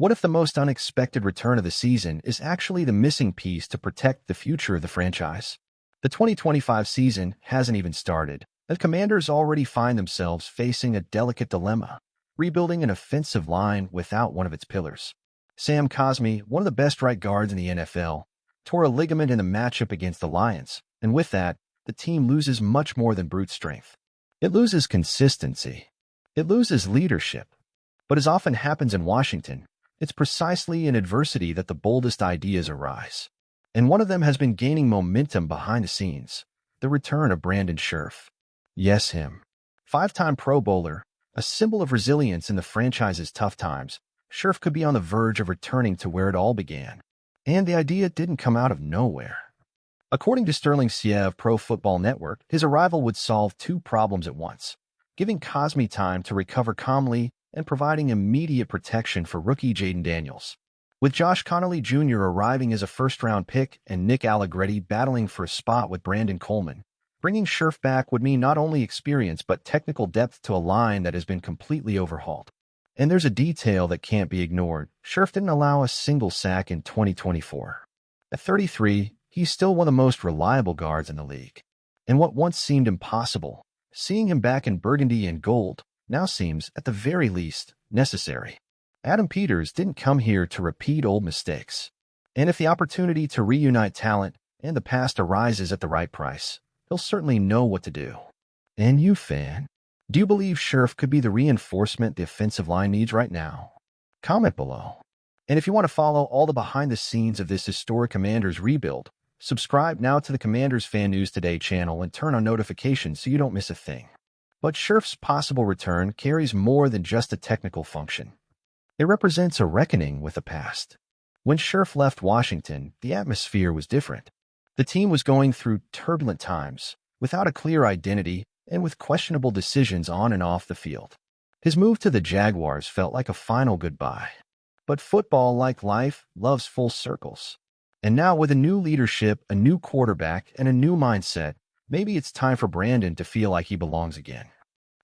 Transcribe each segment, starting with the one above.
What if the most unexpected return of the season is actually the missing piece to protect the future of the franchise? The 2025 season hasn't even started, and Commanders already find themselves facing a delicate dilemma, rebuilding an offensive line without one of its pillars. Sam Cosmi, one of the best right guards in the NFL, tore a ligament in the matchup against the Lions, and with that, the team loses much more than brute strength. It loses consistency. It loses leadership. But as often happens in Washington, it's precisely in adversity that the boldest ideas arise. And one of them has been gaining momentum behind the scenes, the return of Brandon Scherff. Yes, him. Five-time Pro Bowler, a symbol of resilience in the franchise's tough times, Scherff could be on the verge of returning to where it all began. And the idea didn't come out of nowhere. According to Sterling Siev Pro Football Network, his arrival would solve two problems at once, giving Cosmi time to recover calmly and providing immediate protection for rookie Jayden Daniels. With Josh Connolly Jr. arriving as a first-round pick and Nick Allegretti battling for a spot with Brandon Coleman, bringing Scherff back would mean not only experience but technical depth to a line that has been completely overhauled. And there's a detail that can't be ignored. Scherff didn't allow a single sack in 2024. At 33, he's still one of the most reliable guards in the league. And what once seemed impossible, seeing him back in Burgundy and Gold, now seems, at the very least, necessary. Adam Peters didn't come here to repeat old mistakes. And if the opportunity to reunite talent and the past arises at the right price, he'll certainly know what to do. And you, fan, do you believe Scherff could be the reinforcement the offensive line needs right now? Comment below. And if you want to follow all the behind the scenes of this historic Commanders rebuild, subscribe now to the Commanders Fan News Today channel and turn on notifications so you don't miss a thing. But Scherff's possible return carries more than just a technical function. It represents a reckoning with the past. When Scherff left Washington, the atmosphere was different. The team was going through turbulent times, without a clear identity and with questionable decisions on and off the field. His move to the Jaguars felt like a final goodbye. But football, like life, loves full circles. And now with a new leadership, a new quarterback, and a new mindset, maybe it's time for Brandon to feel like he belongs again.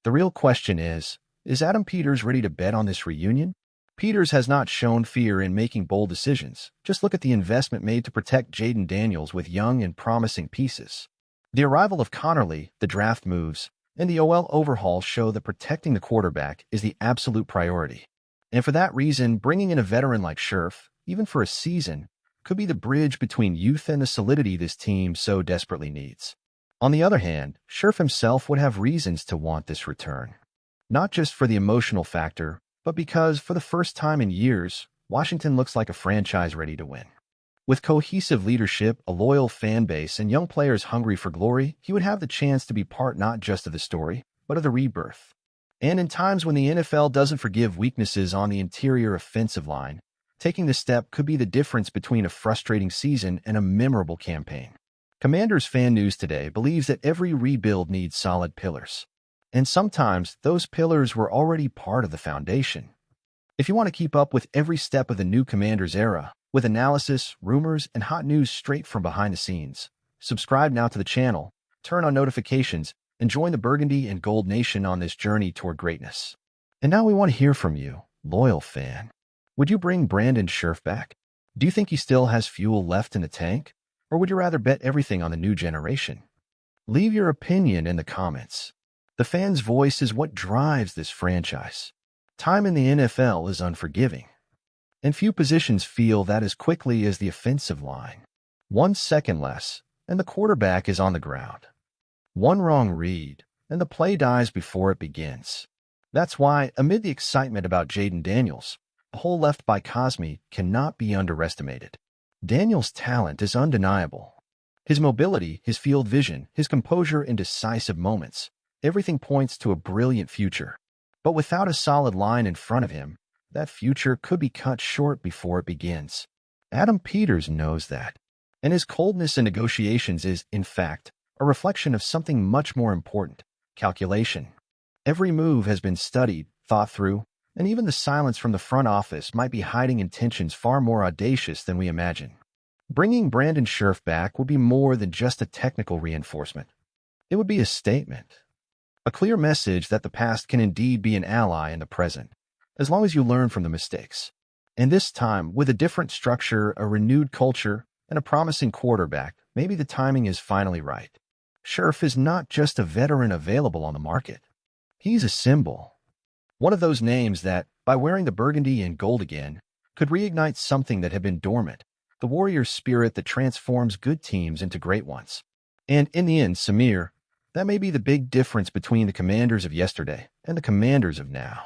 The real question is Adam Peters ready to bet on this reunion? Peters has not shown fear in making bold decisions. Just look at the investment made to protect Jayden Daniels with young and promising pieces. The arrival of Connerly, the draft moves, and the OL overhaul show that protecting the quarterback is the absolute priority. And for that reason, bringing in a veteran like Scherff, even for a season, could be the bridge between youth and the solidity this team so desperately needs. On the other hand, Scherff himself would have reasons to want this return. Not just for the emotional factor, but because, for the first time in years, Washington looks like a franchise ready to win. With cohesive leadership, a loyal fan base, and young players hungry for glory, he would have the chance to be part not just of the story, but of the rebirth. And in times when the NFL doesn't forgive weaknesses on the interior offensive line, taking this step could be the difference between a frustrating season and a memorable campaign. Commanders Fan News Today believes that every rebuild needs solid pillars. And sometimes those pillars were already part of the foundation. If you want to keep up with every step of the new Commanders era, with analysis, rumors, and hot news straight from behind the scenes, subscribe now to the channel, turn on notifications, and join the Burgundy and Gold Nation on this journey toward greatness. And now we want to hear from you, loyal fan. Would you bring Brandon Scherff back? Do you think he still has fuel left in the tank? Or would you rather bet everything on the new generation? Leave your opinion in the comments. The fan's voice is what drives this franchise. Time in the NFL is unforgiving, and few positions feel that as quickly as the offensive line. 1 second less, and the quarterback is on the ground. One wrong read, and the play dies before it begins. That's why, amid the excitement about Jayden Daniels, the hole left by Cosmi cannot be underestimated. Daniels' talent is undeniable. His mobility, his field vision, his composure in decisive moments, everything points to a brilliant future. But without a solid line in front of him, that future could be cut short before it begins. Adam Peters knows that. And his coldness in negotiations is, in fact, a reflection of something much more important: calculation. Every move has been studied, thought through, and even the silence from the front office might be hiding intentions far more audacious than we imagine. Bringing Brandon Scherff back would be more than just a technical reinforcement. It would be a statement. A clear message that the past can indeed be an ally in the present, as long as you learn from the mistakes. And this time, with a different structure, a renewed culture, and a promising quarterback, maybe the timing is finally right. Scherff is not just a veteran available on the market. He's a symbol. One of those names that, by wearing the burgundy and gold again, could reignite something that had been dormant, the warrior spirit that transforms good teams into great ones. And in the end, Samir, that may be the big difference between the Commanders of yesterday and the Commanders of now.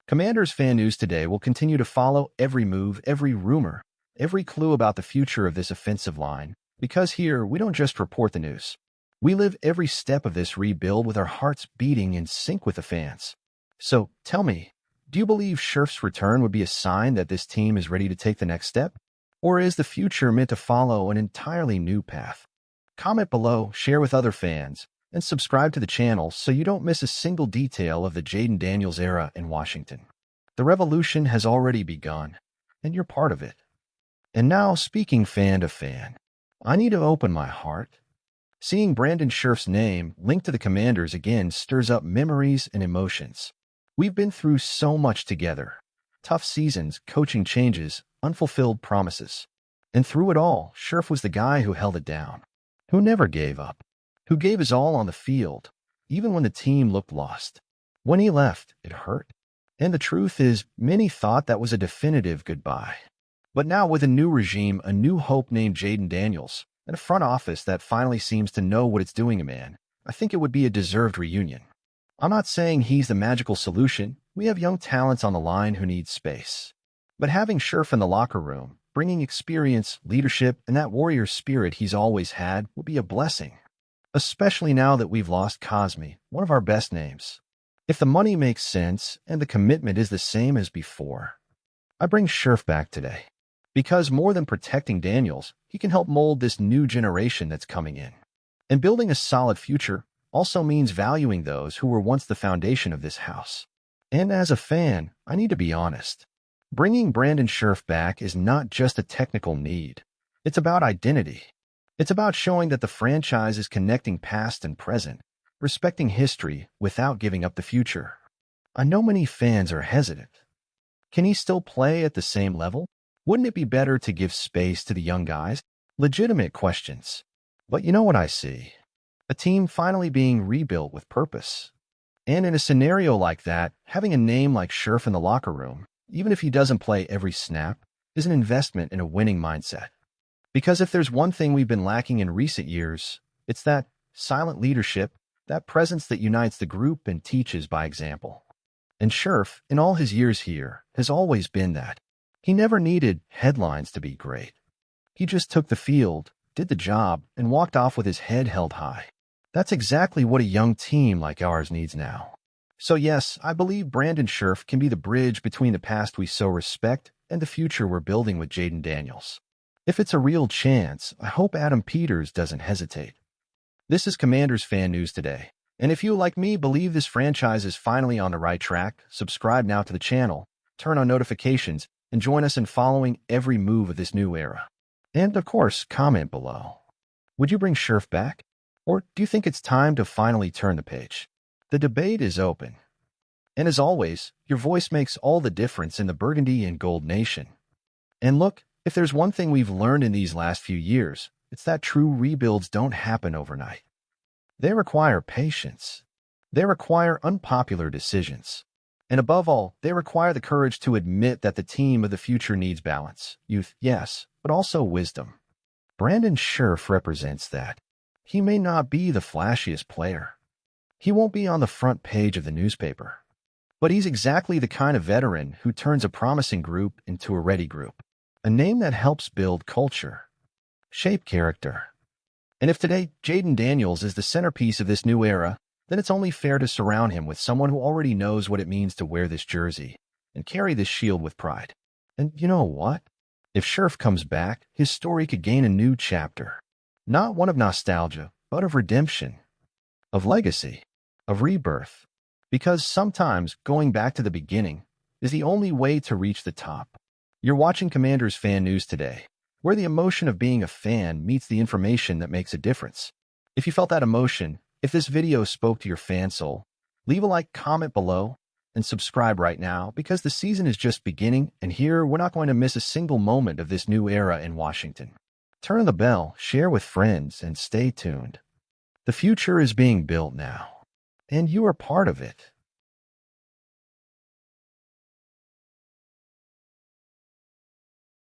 Commanders fan news today will continue to follow every move, every rumor, every clue about the future of this offensive line, because here we don't just report the news. We live every step of this rebuild with our hearts beating in sync with the fans. So, tell me, do you believe Scherff's return would be a sign that this team is ready to take the next step? Or is the future meant to follow an entirely new path? Comment below, share with other fans, and subscribe to the channel so you don't miss a single detail of the Jayden Daniels era in Washington. The revolution has already begun, and you're part of it. And now, speaking fan to fan, I need to open my heart. Seeing Brandon Scherff's name linked to the Commanders again stirs up memories and emotions. We've been through so much together. Tough seasons, coaching changes, unfulfilled promises. And through it all, Scherff was the guy who held it down, who never gave up, who gave his all on the field, even when the team looked lost. When he left, it hurt. And the truth is, many thought that was a definitive goodbye. But now with a new regime, a new hope named Jayden Daniels, and a front office that finally seems to know what it's doing, man, I think it would be a deserved reunion. I'm not saying he's the magical solution. We have young talents on the line who need space. But having Scherff in the locker room, bringing experience, leadership, and that warrior spirit he's always had would be a blessing. Especially now that we've lost Cosme, one of our best names. If the money makes sense and the commitment is the same as before, I bring Scherff back today. Because more than protecting Daniels, he can help mold this new generation that's coming in. And building a solid future also means valuing those who were once the foundation of this house. And as a fan, I need to be honest. Bringing Brandon Scherff back is not just a technical need. It's about identity. It's about showing that the franchise is connecting past and present, respecting history without giving up the future. I know many fans are hesitant. Can he still play at the same level? Wouldn't it be better to give space to the young guys? Legitimate questions. But you know what I see? A team finally being rebuilt with purpose. And in a scenario like that, having a name like Scherff in the locker room, even if he doesn't play every snap, is an investment in a winning mindset. Because if there's one thing we've been lacking in recent years, it's that silent leadership, that presence that unites the group and teaches by example. And Scherff, in all his years here, has always been that. He never needed headlines to be great. He just took the field, did the job, and walked off with his head held high. That's exactly what a young team like ours needs now. So yes, I believe Brandon Scherff can be the bridge between the past we so respect and the future we're building with Jayden Daniels. If it's a real chance, I hope Adam Peters doesn't hesitate. This is Commanders Fan News today. And if you, like me, believe this franchise is finally on the right track, subscribe now to the channel, turn on notifications, and join us in following every move of this new era. And, of course, comment below. Would you bring Scherff back? Or do you think it's time to finally turn the page? The debate is open. And as always, your voice makes all the difference in the Burgundy and Gold nation. And look, if there's one thing we've learned in these last few years, it's that true rebuilds don't happen overnight. They require patience. They require unpopular decisions. And above all, they require the courage to admit that the team of the future needs balance. Youth, yes, but also wisdom. Brandon Scherff represents that. He may not be the flashiest player. He won't be on the front page of the newspaper. But he's exactly the kind of veteran who turns a promising group into a ready group. A name that helps build culture, shape character. And if today Jayden Daniels is the centerpiece of this new era, then it's only fair to surround him with someone who already knows what it means to wear this jersey and carry this shield with pride. And you know what? If Scherff comes back, his story could gain a new chapter. Not one of nostalgia, but of redemption, of legacy, of rebirth. Because sometimes going back to the beginning is the only way to reach the top. You're watching Commanders Fan News today, where the emotion of being a fan meets the information that makes a difference. If you felt that emotion, if this video spoke to your fan soul, leave a like, comment below, and subscribe right now because the season is just beginning, and here we're not going to miss a single moment of this new era in Washington. Turn on the bell, share with friends, and stay tuned. The future is being built now, and you are part of it.